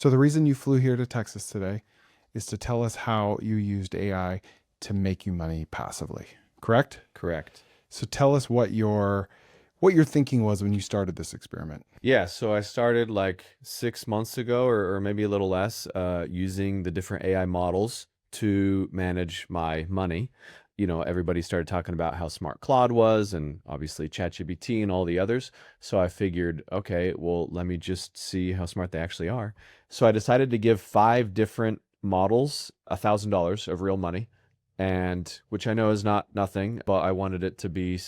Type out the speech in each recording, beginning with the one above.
So the reason you flew here to Texas today is to tell us how you used AI to make you money passively, correct? Correct. So tell us what your thinking was when you started this experiment. Yeah, so I started like 6 months ago or maybe a little less using the different AI models to manage my money. Everybody started talking about how smart Claude was and obviously ChatGPT and all the others. So I figured, okay, well, let me just see how smart they actually are. So I decided to give 5 different models $1,000 of real money, and which I know is not nothing, but I wanted it to be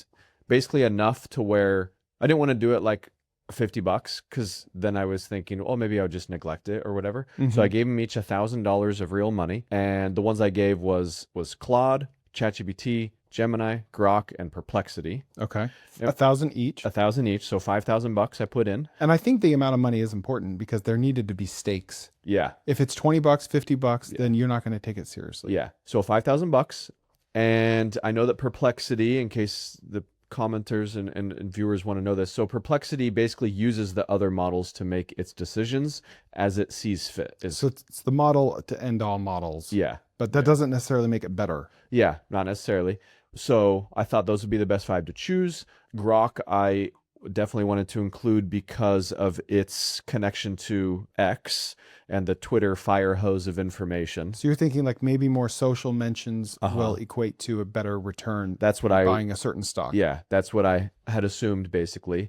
basically enough to where I didn't want to do it like $50 because then I was thinking, oh, maybe I'll just neglect it or whatever. So I gave them each $1,000 of real money, and the ones I gave was Claude, ChatGPT, Gemini, Grok, and Perplexity. Okay. Yep. 1,000 each. 1,000 each, so $5,000 I put in. And I think the amount of money is important because there needed to be stakes. Yeah. If it's $20, $50, then you're not going to take it seriously. Yeah. So $5,000. And I know that Perplexity, in case the commenters and viewers want to know this, so Perplexity basically uses the other models to make its decisions as it sees fit. So it's the model to end all models. Yeah. But that doesn't necessarily make it better. Yeah, not necessarily. So I thought those would be the best 5 to choose. Grok, I definitely wanted to include because of its connection to X and the Twitter fire hose of information. So you're thinking like maybe more social mentions will equate to a better return. That's what buying a certain stock. Yeah, that's what I had assumed basically.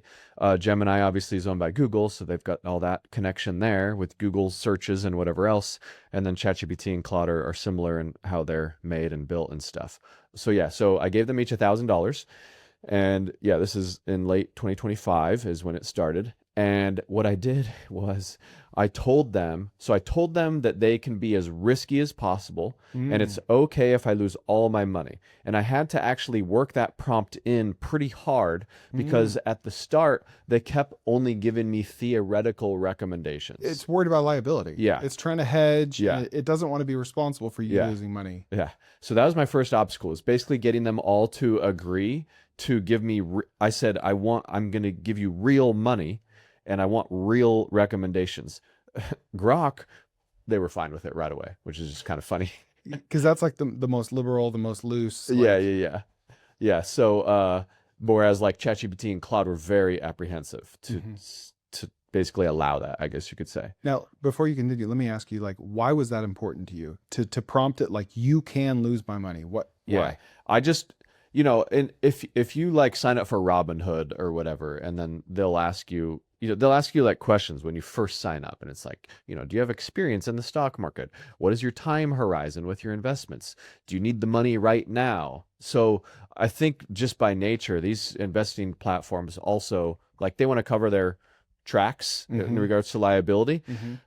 Gemini obviously is owned by Google, so they've got all that connection there with Google searches and whatever else. And then ChatGPT and Claude are similar in how they're made and built and stuff. So yeah, so I gave them each $1,000. And yeah, this is in late 2025 is when it started. And what I did was I told them that they can be as risky as possible and it's okay if I lose all my money. And I had to actually work that prompt in pretty hard because at the start, they kept only giving me theoretical recommendations. It's worried about liability. Yeah. It's trying to hedge. Yeah. It doesn't want to be responsible for you losing money. Yeah. So that was my first obstacle, is basically getting them all to agree to give me, I said, I'm going to give you real money and I want real recommendations. Grok, they were fine with it right away, which is just kind of funny. Because that's like the most liberal, the most loose. Yeah. So, whereas like ChatGPT and Claude were very apprehensive to basically allow that, I guess you could say. Now, before you continue, let me ask you, like, why was that important to you to prompt it like you can lose my money? Why? I just, and if you like sign up for Robinhood or whatever, and then they'll ask you like questions when you first sign up, and it's like, do you have experience in the stock market? What is your time horizon with your investments? Do you need the money right now? So I think just by nature, these investing platforms also, like, they want to cover their tracks in regards to liability.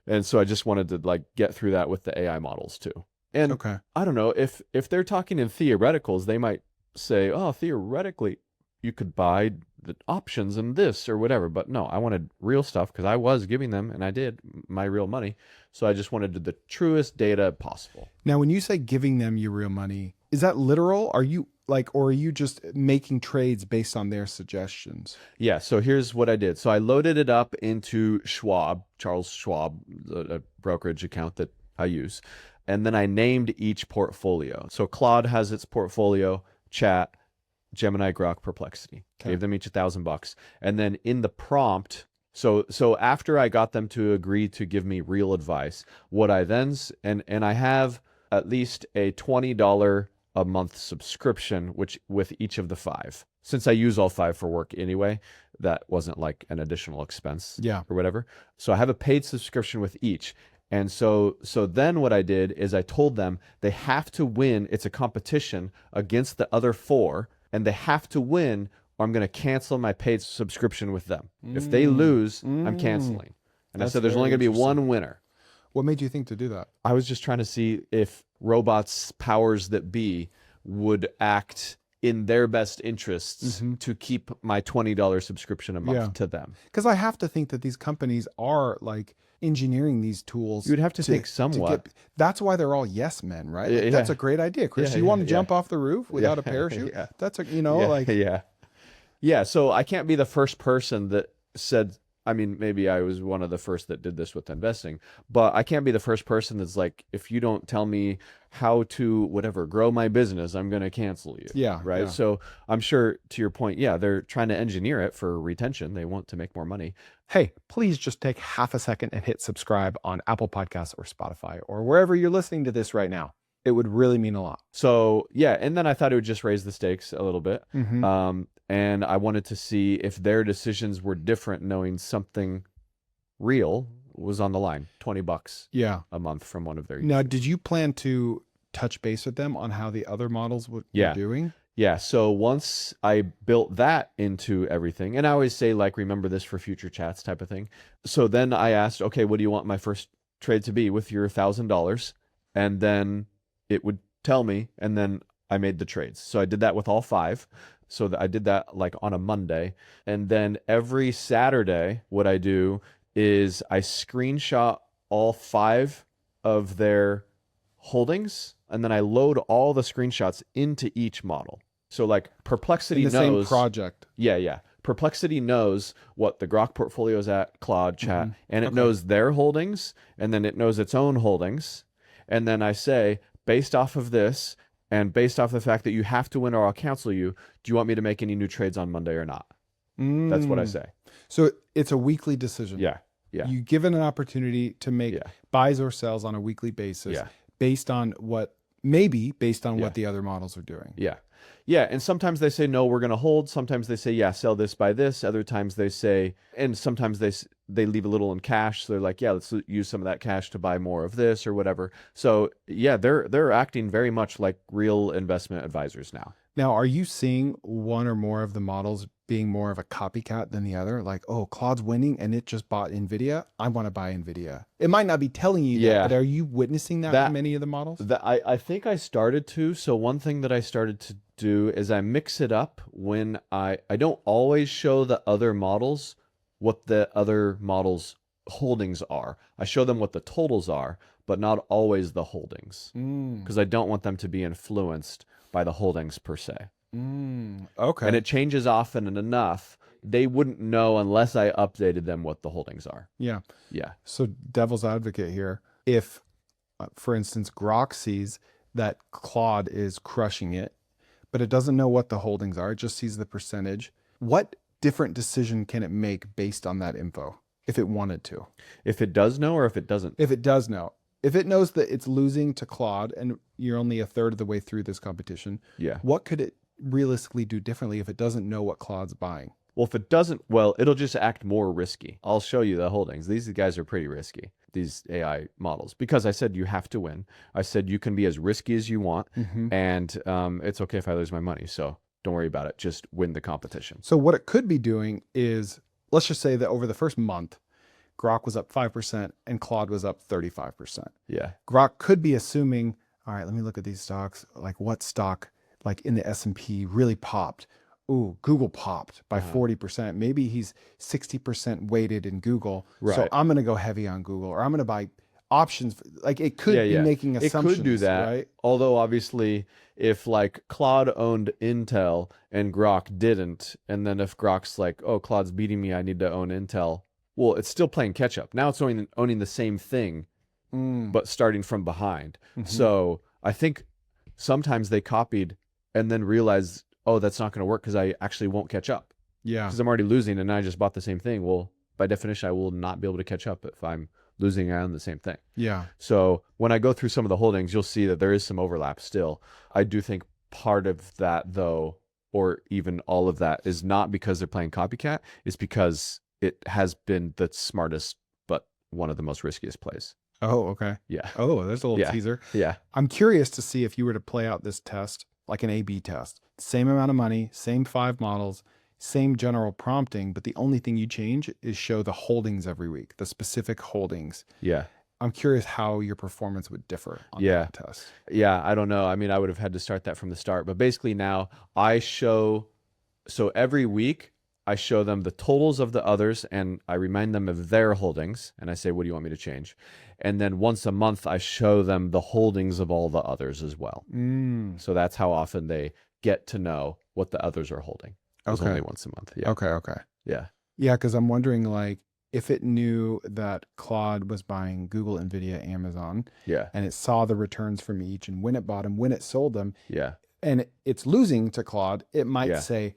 And so I just wanted to like get through that with the AI models too. And I don't know, if they're talking in theoreticals, they might say, oh, theoretically you could buy the options in this or whatever. But no, I wanted real stuff because I was giving them, and I did, my real money. So I just wanted the truest data possible. Now, when you say giving them your real money, is that literal? Or are you just making trades based on their suggestions? Yeah. So here's what I did. So I loaded it up into Charles Schwab, a brokerage account that I use. And then I named each portfolio. So Claude has its portfolio, Chat, Gemini, Grok, Perplexity. Gave them each $1,000. And then in the prompt, so after I got them to agree to give me real advice, what I then, and I have at least a $20 a month subscription, which with each of the 5. Since I use all 5 for work anyway, that wasn't like an additional expense or whatever. So I have a paid subscription with each. And so then what I did is I told them they have to win. It's a competition against the other 4, and they have to win or I'm going to cancel my paid subscription with them. If they lose, I'm canceling. And I said there's only going to be one winner. What made you think to do that? I was just trying to see if robots, powers that be, would act in their best interests to keep my $20 subscription a month to them. Because I have to think that these companies are like engineering these tools. You'd have to think somewhat. That's why they're all yes men, right? Like, that's a great idea, Chris. You want to jump off the roof without a parachute? That's a, Yeah. So I can't be the first person that said I mean, maybe I was one of the first that did this with investing, but I can't be the first person that's like, if you don't tell me how to whatever grow my business, I'm going to cancel you. Yeah. Right. Yeah. So I'm sure to your point, yeah, they're trying to engineer it for retention. They want to make more money. Hey, please just take half a second and hit subscribe on Apple Podcasts or Spotify or wherever you're listening to this right now. It would really mean a lot. So yeah, and then I thought it would just raise the stakes a little bit. Mm-hmm. And I wanted to see if their decisions were different, knowing something real was on the line. $20 Yeah. a month from one of their Now, users. did you plan to touch base with them on how the other models were Yeah. doing? Yeah. So once I built that into everything, and I always say, like, remember this for future chats type of thing. So then I asked, okay, what do you want my first trade to be with your $1,000? And then it would tell me, and then I made the trades. So I did that with all 5. So that I did that like on a Monday. And then every Saturday, what I do is I screenshot all 5 of their holdings, and then I load all the screenshots into each model. So like Perplexity In the knows same project. Yeah. Perplexity knows what the Grok portfolio is at, Claude chat, and it Okay. knows their holdings, and then it knows its own holdings. And then I say, based off of this, and based off the fact that you have to win or I'll cancel you, do you want me to make any new trades on Monday or not? That's what I say. So it's a weekly decision. Yeah. Yeah. You given an opportunity to make Yeah. buys or sells on a weekly basis Yeah. based on what what Yeah. the other models are doing. Yeah. Yeah. And sometimes they say, no, we're going to hold. Sometimes they say, yeah, sell this, buy this. Other times they say, and sometimes they leave a little in cash. So they're like, yeah, let's use some of that cash to buy more of this or whatever. So yeah, they're acting very much like real investment advisors now. Now, are you seeing one or more of the models being more of a copycat than the other? Like, oh, Claude's winning and it just bought NVIDIA. I want to buy NVIDIA. It might not be telling you Yeah. that, but are you witnessing that in many of the models? I think I started to. So one thing that I started to do is I mix it up when I don't always show the other models what the other models holdings are. I show them what the totals are, but not always the holdings, because I don't want them to be influenced by the holdings per se. Okay. And it changes often and enough. They wouldn't know unless I updated them what the holdings are. Yeah. Yeah. So devil's advocate here. If, for instance, Grok sees that Claude is crushing it, but it doesn't know what the holdings are, it just sees the percentage, what different decision can it make based on that info if it wanted to? If it does know or if it doesn't? If it does know. If it knows that it's losing to Claude and you're only a third of the way through this competition, Yeah. what could it realistically do differently if it doesn't know what Claude's buying? Well, if it doesn't, well, it'll just act more risky. I'll show you the holdings. These guys are pretty risky, these AI models, because I said you have to win. I said you can be as risky as you want, and it's okay if I lose my money. So don't worry about it. Just win the competition. So what it could be doing is, let's just say that over the first month, Grok was up 5% and Claude was up 35%. Yeah. Grok could be assuming, all right, let me look at these stocks. Like what stock, like in the S&P really popped? Ooh, Google popped by 40%. Maybe he's 60% weighted in Google. So Right. I'm going to go heavy on Google, or I'm going to buy options. Like it could be making assumptions. It could do that. Right? Although obviously if like Claude owned Intel and Grok didn't, and then if Grok's like, oh, Claude's beating me, I need to own Intel. Well, it's still playing catch up. Now it's owning the same thing, but starting from behind. So I think sometimes they copied and then realized, oh, that's not going to work because I actually won't catch up. Yeah. Because I'm already losing and I just bought the same thing. Well, by definition, I will not be able to catch up if I'm losing on the same thing. Yeah. So when I go through some of the holdings, you'll see that there is some overlap still. I do think part of that, though, or even all of that, is not because they're playing copycat. It's because it has been the smartest, but one of the most riskiest plays. Oh, okay. Yeah. Oh, there's a little teaser. Yeah. I'm curious to see if you were to play out this test, like an A/B test, same amount of money, same 5 models, same general prompting, but the only thing you change is show the holdings every week, the specific holdings. Yeah. I'm curious how your performance would differ on that test. Yeah. I don't know. I mean, I would have had to start that from the start, but basically now I show, so every week I show them the totals of the others and I remind them of their holdings and I say, what do you want me to change? And then once a month, I show them the holdings of all the others as well. So that's how often they get to know what the others are holding. It was only once a month. Yeah. Okay. Yeah. Yeah, because I'm wondering, like, if it knew that Claude was buying Google, Nvidia, Amazon, Yeah. and it saw the returns from each and when it bought them, when it sold them, Yeah. and it's losing to Claude, it might Yeah. say,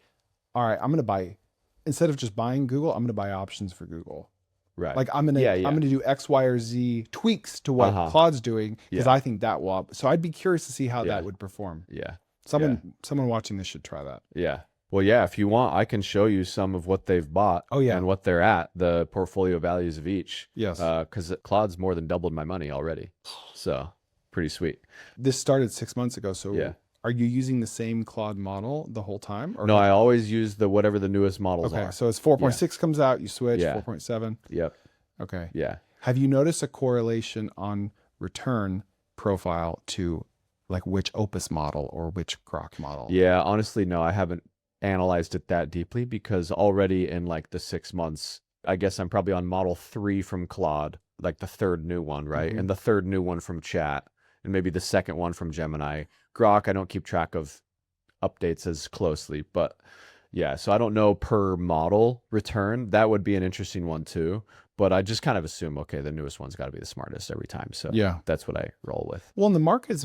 all right, I'm going to buy, instead of just buying Google, I'm going to buy options for Google. Right. Like I'm going to do X, Y, or Z tweaks to what Claude's doing because I think that will. So I'd be curious to see how that would perform. Yeah. Someone watching this should try that. Yeah. Well, yeah, if you want, I can show you some of what they've bought and what they're at, the portfolio values of each. Yes. Because Claude's more than doubled my money already. So pretty sweet. This started 6 months ago. So are you using the same Claude model the whole time? Or no, I always use whatever the newest models are. So it's 4.6 comes out, you switch, 4.7. Yep. Okay. Yeah. Have you noticed a correlation on return profile to like which Opus model or which Grok model? Yeah, honestly, no, I haven't analyzed it that deeply because already in like the 6 months, I guess I'm probably on model 3 from Claude, like the third new one, right? And the third new one from Chat, and maybe the second one from Gemini. Grok, I don't keep track of updates as closely, but yeah, so I don't know per model return. That would be an interesting one too. But I just kind of assume, okay, the newest one's got to be the smartest every time. So yeah, that's what I roll with. Well, and the market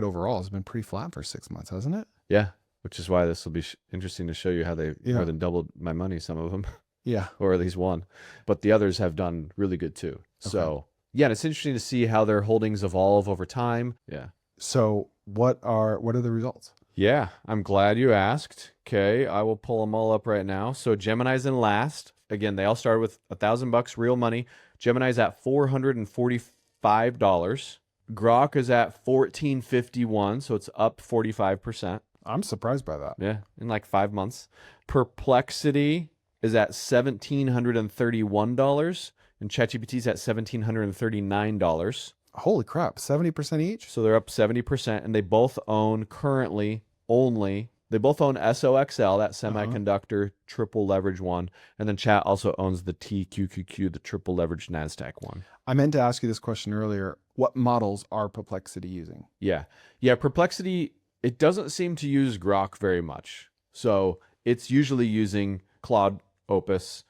overall has been pretty flat for 6 months, hasn't it? Yeah, which is why this will be interesting to show you how they more than doubled my money, some of them. Yeah. Or at least one. But the others have done really good too. So yeah, and it's interesting to see how their holdings evolve over time. Yeah. So what are the results? Yeah, I'm glad you asked. Okay, I will pull them all up right now. So Gemini's in last. Again, they all started with $1,000 real money. Gemini's at $445. Grok is at $14.51, so it's up 45%. I'm surprised by that. Yeah, in like 5 months. Perplexity is at $1,731, and ChatGPT's at $1,739. Holy crap, 70% each? So they're up 70%, and they both own currently only, they both own SOXL, that semiconductor triple leverage one, and then Chat also owns the TQQQ, the triple leverage NASDAQ one. I meant to ask you this question earlier. What models are Perplexity using? Yeah. Yeah, Perplexity, it doesn't seem to use Grok very much. So it's usually using Claude, Opus,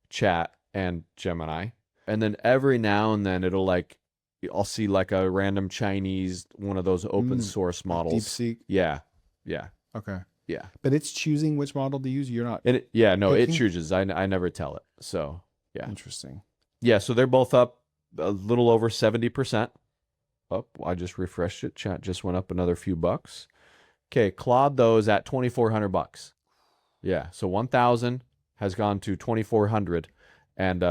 Chat, and Gemini. And then every now and then it'll like, I'll see like a random Chinese, one of those open source models. DeepSeek? Yeah. Yeah. Okay. Yeah. But it's choosing which model to use. You're not. And it picking? chooses. I never tell it. So yeah. Interesting. Yeah. So they're both up a little over 70%. Up. I just refreshed it. Chat just went up another few bucks. Okay. Claude though is at $2,400. Yeah. So 1,000 has gone to 2,400, and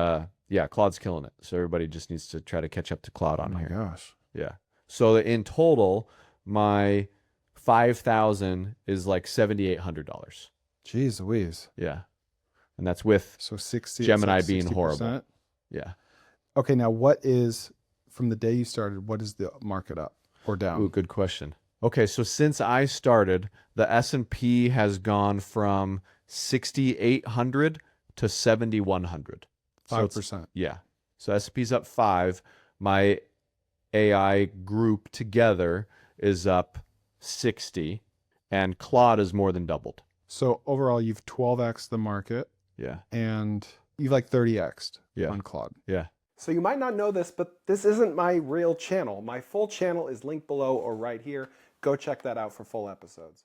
yeah, Claude's killing it. So everybody just needs to try to catch up to Claude on here. Oh my gosh. Yeah. So in total, my 5,000 is like $7,800. Jeez Louise. Yeah. And that's with 60 Gemini like being 60%. horrible. Yeah. Okay, now what is, from the day you started, what is the market up or down? Ooh, good question. Okay, so since I started, the S&P has gone from 6,800 to 7,100. 5%. Yeah. So S&P's up 5. My AI group together is up 60, and Claude is more than doubled. So overall, you've 12x the market. Yeah. And you've like 30x'd Yeah. on Claude. Yeah. So you might not know this, but this isn't my real channel. My full channel is linked below or right here. Go check that out for full episodes.